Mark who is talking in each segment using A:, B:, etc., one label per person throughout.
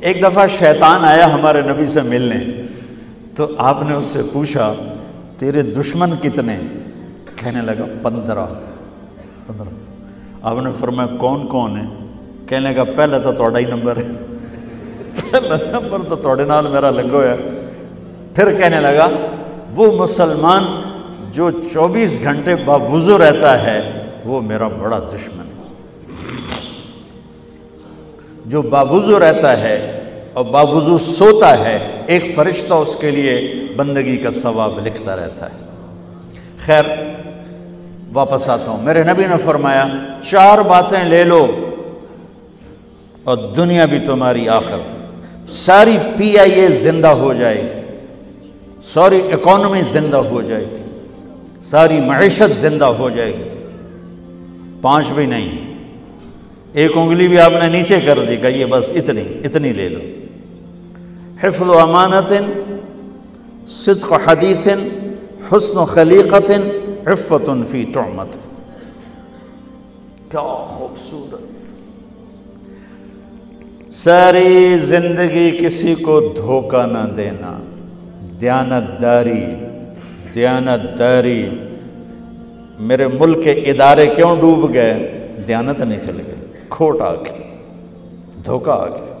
A: ایک دفعہ شیطان آیا ہمارے نبی سے ملنے، تو آپ نے اس سے پوچھا تیرے دشمن کتنے؟ کہنے لگا 15۔ آپ نے فرمایا کون کون ہے؟ کہنے لگا پہلا تو تھوڑا ہی نمبر ہے، پہلا نمبر تو تھوڑے نال میرا لگو ہے۔ پھر کہنے لگا وہ مسلمان جو 24 گھنٹے باوضو رہتا ہے وہ میرا بڑا دشمن ہے۔ جو باوضو رہتا ہے اور باوضو سوتا ہے، ایک فرشتہ اس کے لیے بندگی کا ثواب لکھتا رہتا ہے۔ خیر واپس آتا ہوں، میرے نبی نے فرمایا 4 باتیں لے لو اور دنیا بھی تمہاری آخر، ساری PIA زندہ ہو جائے گی، ساری اکانومی زندہ ہو جائے گی، ساری معیشت زندہ ہو جائے گی۔ 5 بھی نہیں، ایک انگلی بھی آپ نے نیچے کر دی کہ یہ بس اتنی لے لو۔ حفظ امانت، صدق حدیث، حسن خلیقت، عفت فی طعمت۔ کیا خوبصورت! ساری زندگی کسی کو دھوکہ نہ دینا، دیانت داری۔ میرے ملک کے ادارے کیوں ڈوب گئے؟ دیانت نکل گئے، کھوٹ آ گئی، دھوکہ آ گیا۔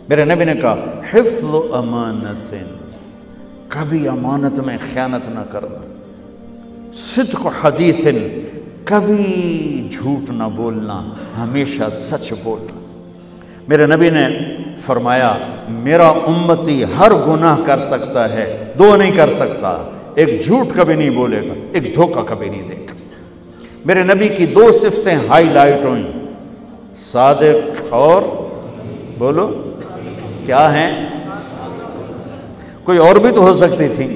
A: میرے نبی نے کہا حفظ امانت، کبھی امانت میں خیانت نہ کرنا، صدق حدیث، کبھی جھوٹ نہ بولنا، ہمیشہ سچ بولنا۔ میرے نبی نے فرمایا میرا امتی ہر گناہ کر سکتا ہے، 2 نہیں کر سکتا، ایک جھوٹ کبھی نہیں بولے گا، ایک دھوکہ کبھی نہیں دے گا۔ میرے نبی کی 2 صفتیں ہائی لائٹ ہوئیں، صادق اور بولو کیا ہیں؟ کوئی اور بھی تو ہو سکتی تھی،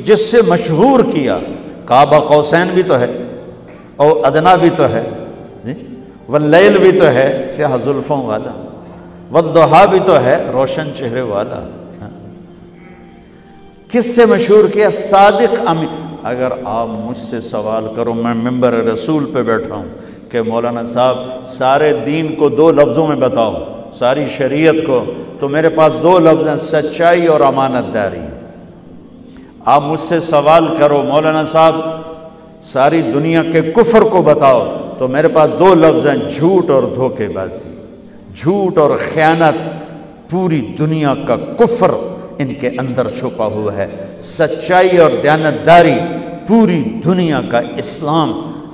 A: جس سے مشہور کیا، کعبہ قوسین بھی تو ہے، اور ادنا بھی تو ہے، واللیل بھی تو ہے سیاہ زلفوں والا، والضحیٰ بھی تو ہے روشن چہرے والا۔ کس سے مشہور کیا؟ صادق امین۔ اگر آپ مجھ سے سوال کرو، میں ممبر رسول پہ بیٹھا ہوں کہ مولانا صاحب سارے دین کو 2 لفظوں میں بتاؤ، ساری شریعت کو، تو میرے پاس 2 لفظ ہیں، سچائی اور امانت داری۔ آپ مجھ سے سوال کرو مولانا صاحب ساری دنیا کے کفر کو بتاؤ، تو میرے پاس 2 لفظ ہیں، جھوٹ اور دھوکے بازی، جھوٹ اور خیانت۔ پوری دنیا کا کفر ان کے اندر چھپا ہوا ہے، سچائی اور دیانتداری، پوری دنیا کا اسلام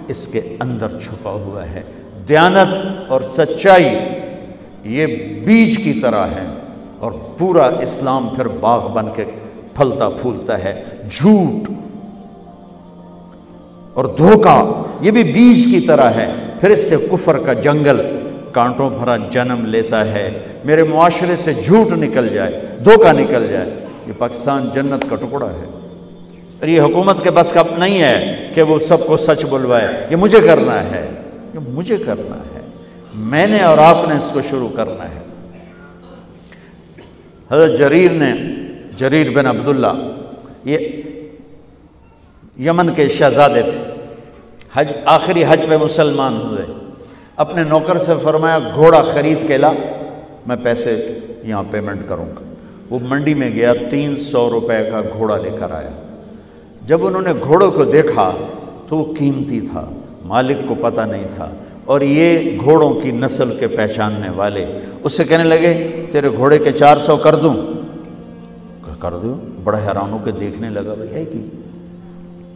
A: اس کے اندر چھپا ہوا ہے۔ دیانت اور سچائی یہ بیج کی طرح ہے، اور پورا اسلام پھر باغ بن کے پھلتا پھولتا ہے۔ جھوٹ اور دھوکہ یہ بھی بیج کی طرح ہے، پھر اس سے کفر کا جنگل کانٹوں بھرا جنم لیتا ہے۔ میرے معاشرے سے جھوٹ نکل جائے، دھوکہ نکل جائے، یہ پاکستان جنت کا ٹکڑا ہے۔ اور یہ حکومت کے بس کا نہیں ہے کہ وہ سب کو سچ بلوائے، یہ مجھے کرنا ہے، یہ مجھے کرنا ہے، میں نے اور آپ نے اس کو شروع کرنا ہے۔ حضرت جریر بن عبداللہ یہ یمن کے شہزادے تھے، آخری حج پہ مسلمان ہوئے۔ اپنے نوکر سے فرمایا گھوڑا خرید کے لا، میں پیسے یہاں پیمنٹ کروں گا۔ وہ منڈی میں گیا، 300 روپے کا گھوڑا لے کر آیا۔ جب انہوں نے گھوڑوں کو دیکھا تو وہ قیمتی تھا، مالک کو پتہ نہیں تھا، اور یہ گھوڑوں کی نسل کے پہچاننے والے اس سے کہنے لگے تیرے گھوڑے کے 400 کر دوں؟ کر دوں۔ بڑا حیران ہو کے دیکھنے لگا، بھائی ہے کہ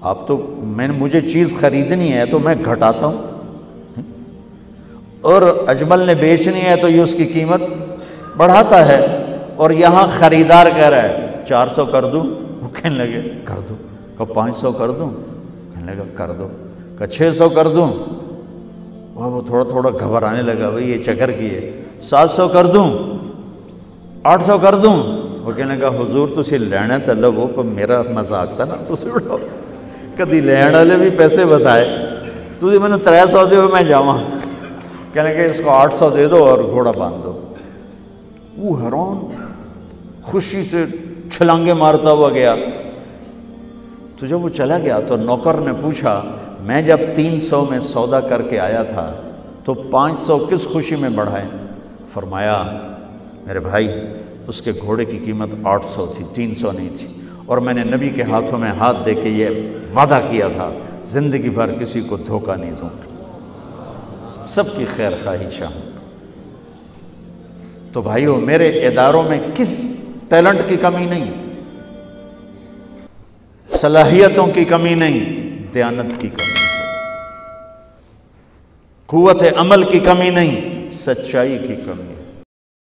A: آپ تو مجھے چیز خریدنی ہے تو میں گھٹاتا ہوں، اور اجمل نے بیچنی ہے تو یہ اس کی قیمت بڑھاتا ہے، اور یہاں خریدار کہہ رہا ہے 400 کر دوں؟ وہ کہنے لگے کر دوں۔ کہ 500 کر دوں؟ کہنے لگا کر دو۔ کہ 600 کر دوں؟ وہ تھوڑا تھوڑا گھبرانے لگا، بھائی یہ چکر کی ہے۔ 700 کر دوں؟ 800 کر دوں؟ وہ کہنے لگا حضور تسی لینا تے لو، پر میرا مذاق تھا نا، تسی اڑاؤ، کدی لین والے بھی پیسے بتائے، تسی میں نے 300 دے میں جاواں۔ کہنے کہ اس کو 800 دے دو اور گھوڑا باندھ دو۔ وہ حیران، خوشی سے چھلانگے مارتا ہوا گیا۔ تو جب وہ چلا گیا تو نوکر نے پوچھا میں جب 300 میں سودا کر کے آیا تھا تو 500 کس خوشی میں بڑھائے؟ فرمایا میرے بھائی اس کے گھوڑے کی قیمت 800 تھی، 300 نہیں تھی، اور میں نے نبی کے ہاتھوں میں ہاتھ دے کے یہ وعدہ کیا تھا زندگی بھر کسی کو دھوکہ نہیں دوں گا، سب کی خیر خواہی چاہوں گا۔ تو بھائیو میرے اداروں میں کس ٹیلنٹ کی کمی نہیں، صلاحیتوں کی کمی نہیں، دیانت کی کمی ہے، قوت عمل کی کمی نہیں، سچائی کی کمی ہے۔